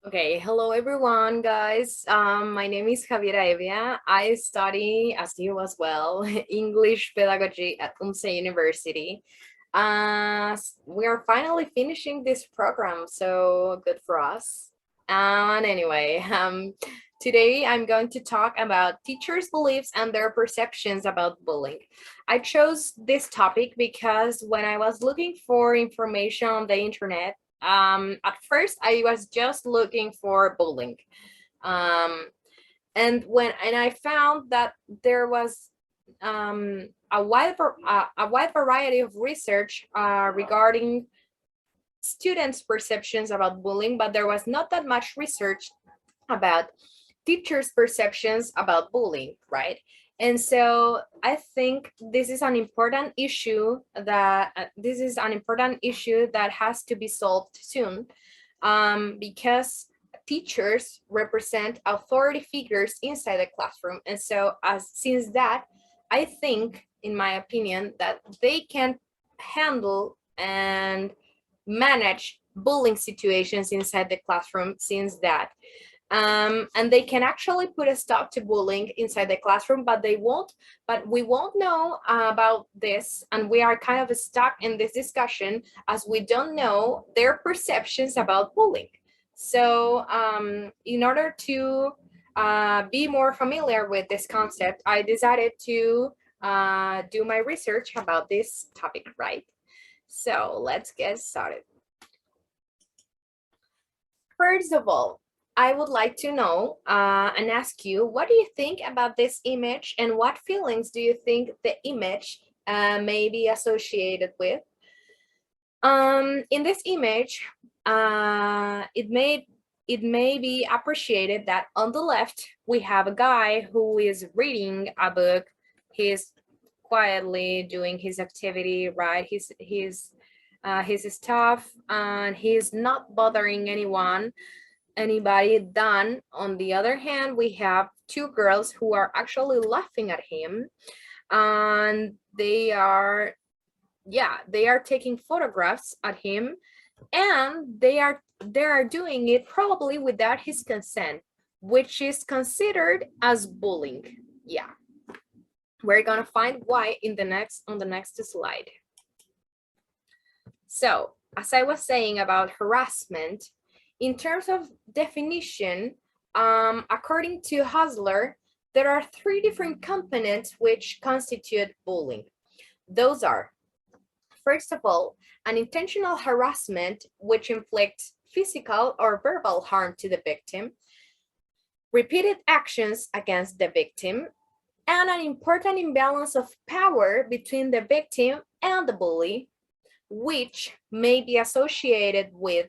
Okay, hello everyone, guys. My name is Javiera Evia. I study, as you as well, English pedagogy at UNCE University. We are finally finishing this program, so good for us. And anyway, today I'm going to talk about teachers' beliefs and their perceptions about bullying. I chose this topic because when I was looking for information on the internet, at first I was just looking for bullying, um, and I found that there was a wide variety of research regarding students' perceptions about bullying, but there was not that much research about teachers' perceptions about bullying, right? And so I think this is an important issue that has to be solved soon, because teachers represent authority figures inside the classroom, and so as since that, I think, in my opinion, that they can handle and manage bullying situations inside the classroom since that and they can actually put a stop to bullying inside the classroom, but we won't know about this, and we are kind of stuck in this discussion as we don't know their perceptions about bullying. So in order to be more familiar with this concept, I decided to do my research about this topic, right? So let's get started. First of all, I would like to know and ask you, what do you think about this image, and what feelings do you think the image may be associated with? In this image, it may be appreciated that on the left we have a guy who is reading a book. He's quietly doing his activity, right? His stuff, and he's not bothering anybody. Then on the other hand, we have two girls who are actually laughing at him, and they are taking photographs at him, and they are doing it probably without his consent, which is considered as bullying. Yeah, we're gonna find why in the next slide. So as I was saying about harassment, in terms of definition, according to Hustler, there are three different components which constitute bullying. Those are, first of all, an intentional harassment which inflicts physical or verbal harm to the victim, repeated actions against the victim, and an important imbalance of power between the victim and the bully, which may be associated with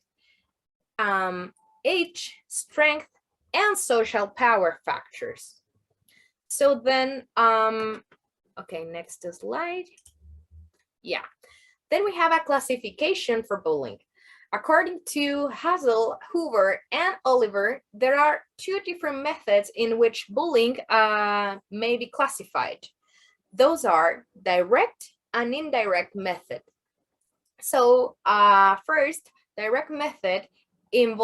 age, strength, and social power factors. So then, okay, next slide. Yeah, then we have a classification for bullying. According to Hazel, Hoover, and Oliver, there are two different methods in which bullying may be classified. Those are direct and indirect method. So first, direct method is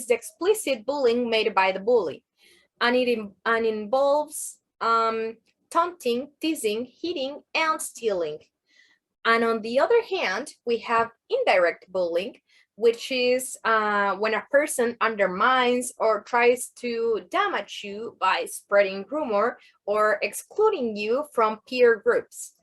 the explicit bullying made by the bully, and it involves taunting, teasing, hitting, and stealing. And on the other hand, we have indirect bullying, which is when a person undermines or tries to damage you by spreading rumor or excluding you from peer groups.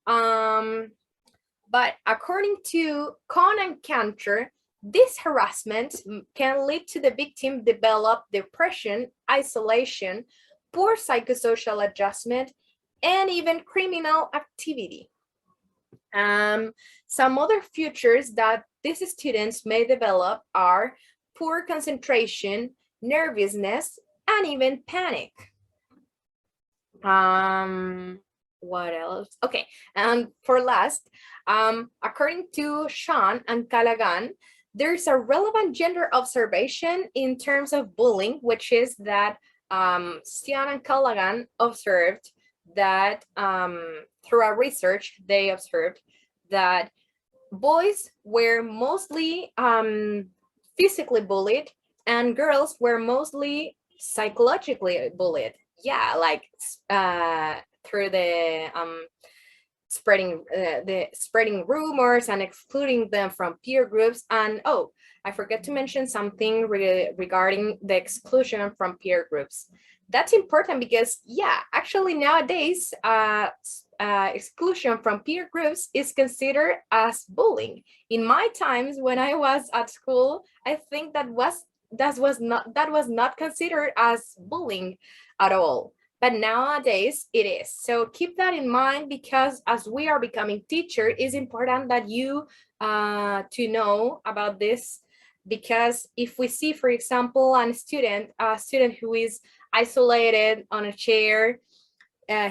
But according to Cohn and Cantor, this harassment can lead to the victim develop depression, isolation, poor psychosocial adjustment, and even criminal activity. Some other features that these students may develop are poor concentration, nervousness, and even panic. What else? Okay, and for last, according to Sean and Callaghan, there's a relevant gender observation in terms of bullying, which is that Sean and Callaghan observed that through our research, they observed that boys were mostly physically bullied, and girls were mostly psychologically bullied. Yeah, like through the spreading rumors and excluding them from peer groups. And oh, I forgot to mention something regarding the exclusion from peer groups. That's important because yeah, actually nowadays exclusion from peer groups is considered as bullying. In my times when I was at school, I think that was not considered as bullying at all. But nowadays it is. So keep that in mind, because as we are becoming teacher, it's important that you to know about this, because if we see, for example, a student who is isolated on a chair,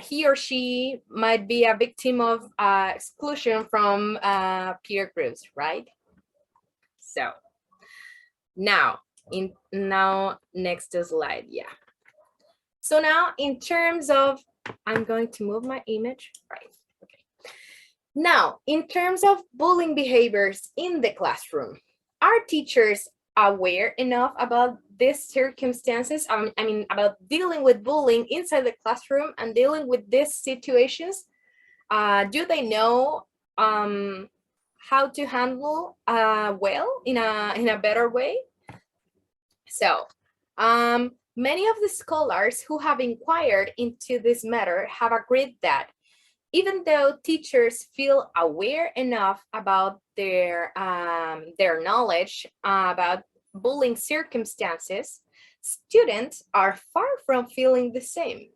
he or she might be a victim of exclusion from peer groups, right? So now next slide, yeah. So now in terms of, I'm going to move my image, right, okay. Now, in terms of bullying behaviors in the classroom, are teachers aware enough about these circumstances? I mean, about dealing with bullying inside the classroom and dealing with these situations? Do they know how to handle well in a better way? So, many of the scholars who have inquired into this matter have agreed that even though teachers feel aware enough about their knowledge about bullying circumstances, students are far from feeling the same.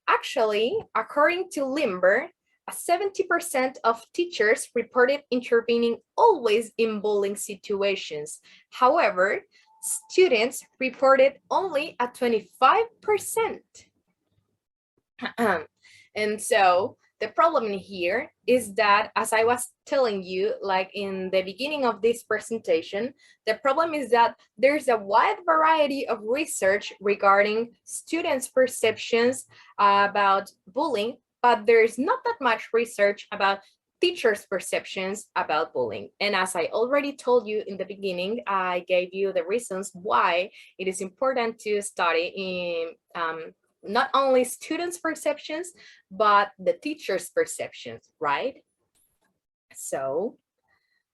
Actually, according to Limber, 70% of teachers reported intervening always in bullying situations. However, students reported only at 25%. And so the problem here is that, as I was telling you, like in the beginning of this presentation, the problem is that there's a wide variety of research regarding students' perceptions about bullying, but there's not that much research about teachers' perceptions about bullying. And as I already told you in the beginning, I gave you the reasons why it is important to study in not only students' perceptions, but the teachers' perceptions, right? So,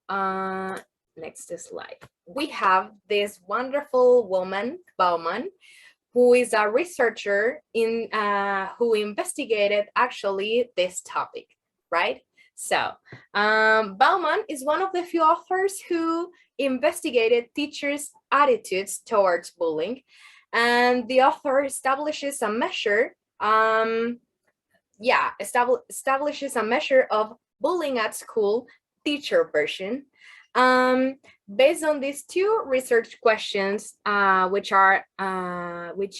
next slide. We have this wonderful woman, Bauman, who is a researcher in who investigated actually this topic, right? So Bauman is one of the few authors who investigated teachers' attitudes towards bullying, and the author establishes a measure, establishes a measure of bullying at school teacher version, based on these two research questions, which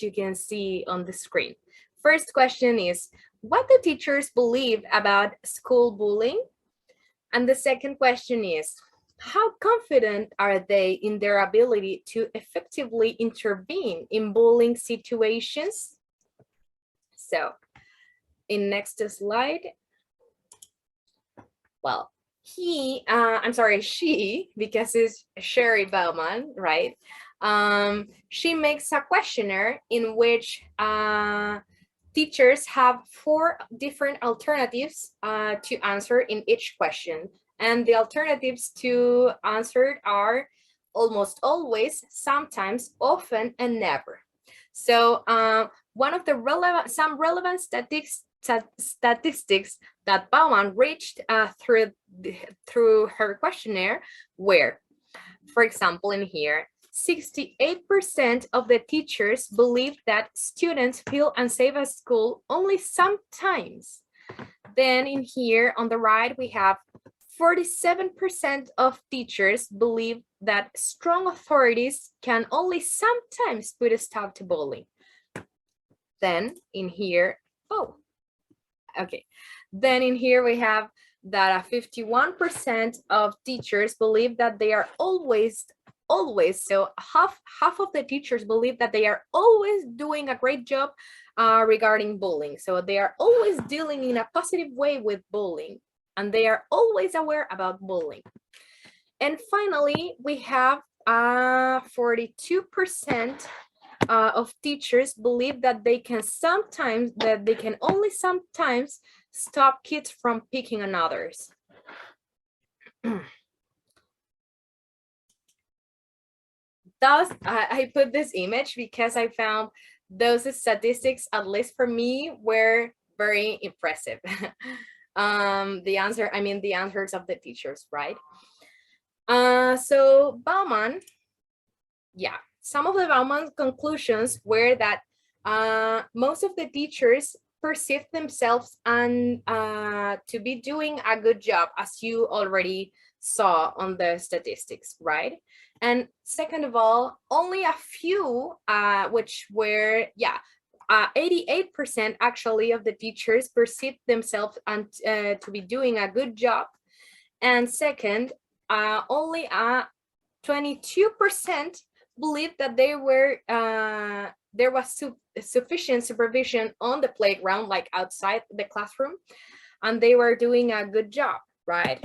you can see on the screen. First question is, what do teachers believe about school bullying? And the second question is, how confident are they in their ability to effectively intervene in bullying situations? So, in next slide. Well, she, because it's Sherry Bauman, right? She makes a questionnaire in which teachers have 4 different alternatives to answer in each question. And the alternatives to answer are almost always, sometimes, often, and never. So one of the relevant statistics that Bauman reached through her questionnaire were, for example, in here, 68% of the teachers believe that students feel unsafe at school only sometimes. Then in here on the right, we have 47% of teachers believe that strong authorities can only sometimes put a stop to bullying. Then in here, then in here we have that 51% of teachers believe that they are always, so half of the teachers believe that they are always doing a great job regarding bullying. So they are always dealing in a positive way with bullying, and they are always aware about bullying. And finally, we have 42% of teachers believe that they can only sometimes stop kids from picking on others. Thus, I put this image because I found those statistics, at least for me, were very impressive. The answers of the teachers, right? So Bauman, yeah, some of the Bauman conclusions were that most of the teachers perceive themselves to be doing a good job, as you already saw on the statistics, right? And second of all, only a few, which were, 88% actually of the teachers perceive themselves to be doing a good job. And second, only 22% believed that there was sufficient supervision on the playground, like outside the classroom, and they were doing a good job, right?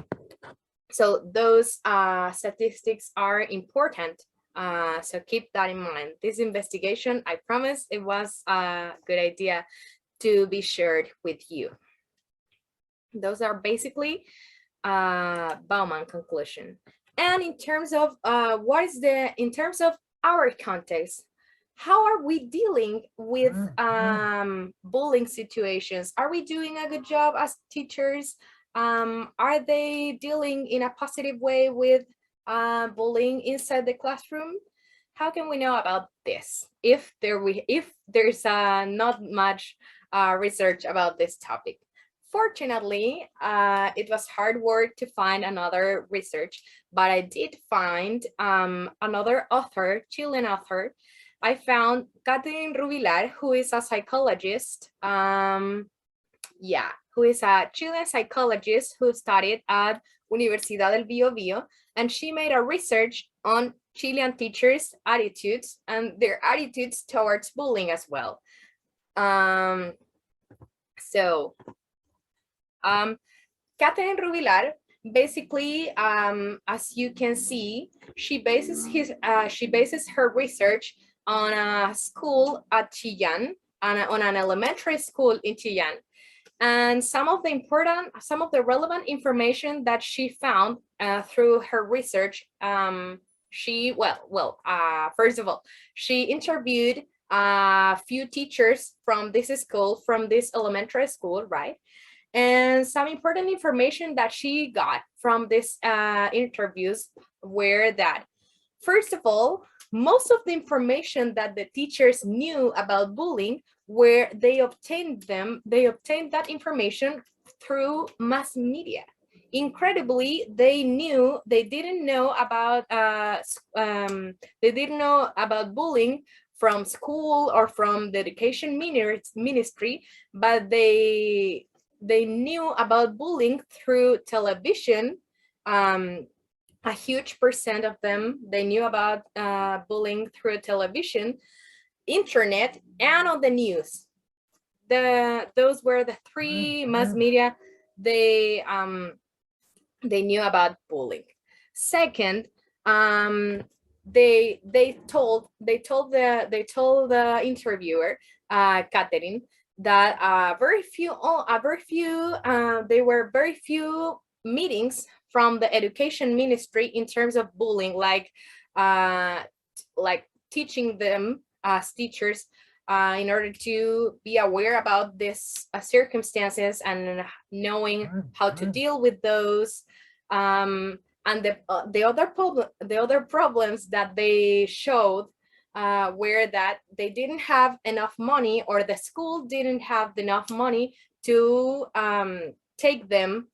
So those statistics are important. So keep that in mind. This investigation, I promise it was a good idea to be shared with you. Those are basically Bauman conclusion. And in terms of in terms of our context, how are we dealing with bullying situations? Are we doing a good job as teachers? Are they dealing in a positive way with bullying inside the classroom? How can we know about this if there's not much research about this topic? Fortunately, it was hard work to find another research, but I did find another author, Chilean author. I found Catherine Rubilar, who is a psychologist. Who is a Chilean psychologist who studied at Universidad del Bio Bio, and she made a research on Chilean teachers' attitudes and their attitudes towards bullying as well. Catherine Rubilar, basically, as you can see, she bases her research on a school at Chillán, on an elementary school in Chillán. And some of the relevant information that she found through her research, first of all, she interviewed a few teachers from this school, from this elementary school, right? And some important information that she got from these interviews were that, first of all, most of the information that the teachers knew about bullying, where they obtained that information through mass media. Incredibly, they didn't know about bullying from school or from the education ministry, but they knew about bullying through television. A huge percent of them, they knew about bullying through television, internet, and on the news. Those were the three mass media they knew about bullying. Second, they told the interviewer, Catherine, that there were very few meetings from the education ministry in terms of bullying, like teaching them as teachers in order to be aware about these circumstances and knowing how to deal with those. And the other problems that they showed were that they didn't have enough money, or the school didn't have enough money to take them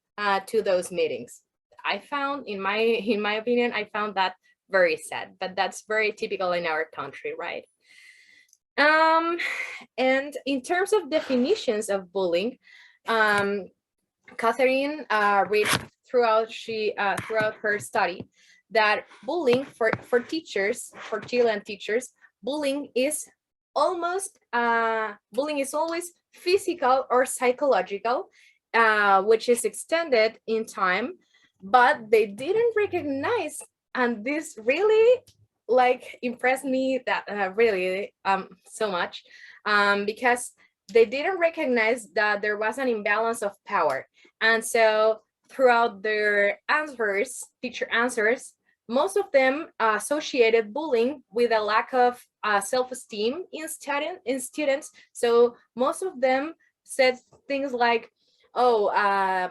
to those meetings. I found, in my opinion, I found that very sad, but that's very typical in our country, right? And in terms of definitions of bullying, Catherine read throughout her study that bullying for Chilean teachers, bullying is always physical or psychological, which is extended in time, but they didn't recognize and this really like impressed me that really so much, because they didn't recognize that there was an imbalance of power. And so throughout their answers, teacher answers, most of them associated bullying with a lack of self-esteem in students. So most of them said things like, oh,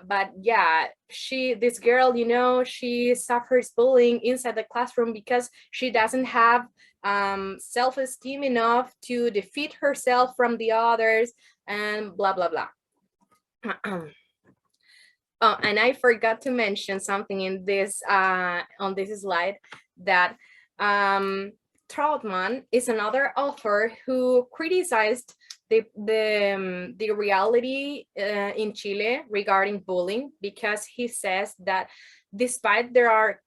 but yeah, this girl, she suffers bullying inside the classroom because she doesn't have self-esteem enough to defeat herself from the others, and blah blah blah. Oh, and I forgot to mention something in this on this slide, that Trautmann is another author who criticized the reality in Chile regarding bullying, because he says that despite there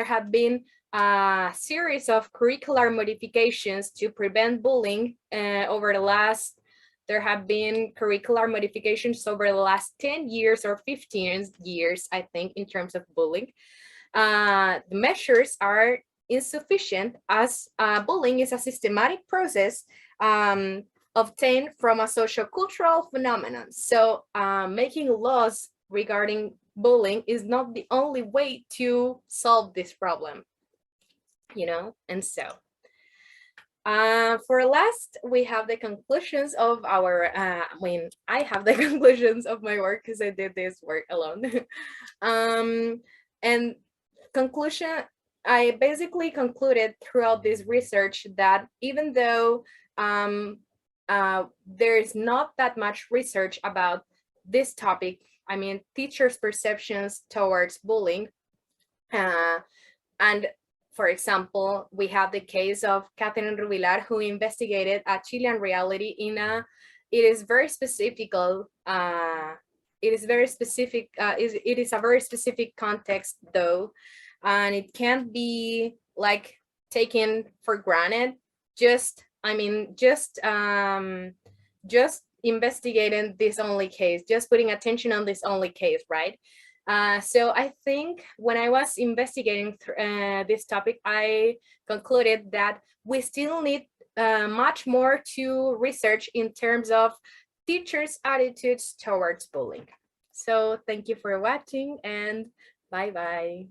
have been a series of curricular modifications to prevent bullying over the last there have been curricular modifications over the last 10 years or 15 years, I think, in terms of bullying. The measures are insufficient, as bullying is a systematic process obtained from a social-cultural phenomenon. So making laws regarding bullying is not the only way to solve this problem, and so. For last, we have the conclusions of our, I have the conclusions of my work because I did this work alone. And conclusion, I basically concluded throughout this research that even though there is not that much research about this topic, teachers' perceptions towards bullying, and for example, we have the case of Catherine Rubilar, who investigated a Chilean reality it is very specific. It is a very specific context, though, and it can't be like taken for granted. Just investigating this only case, just putting attention on this only case, right? So I think when I was investigating this topic, I concluded that we still need much more to research in terms of teachers' attitudes towards bullying. So thank you for watching, and bye-bye.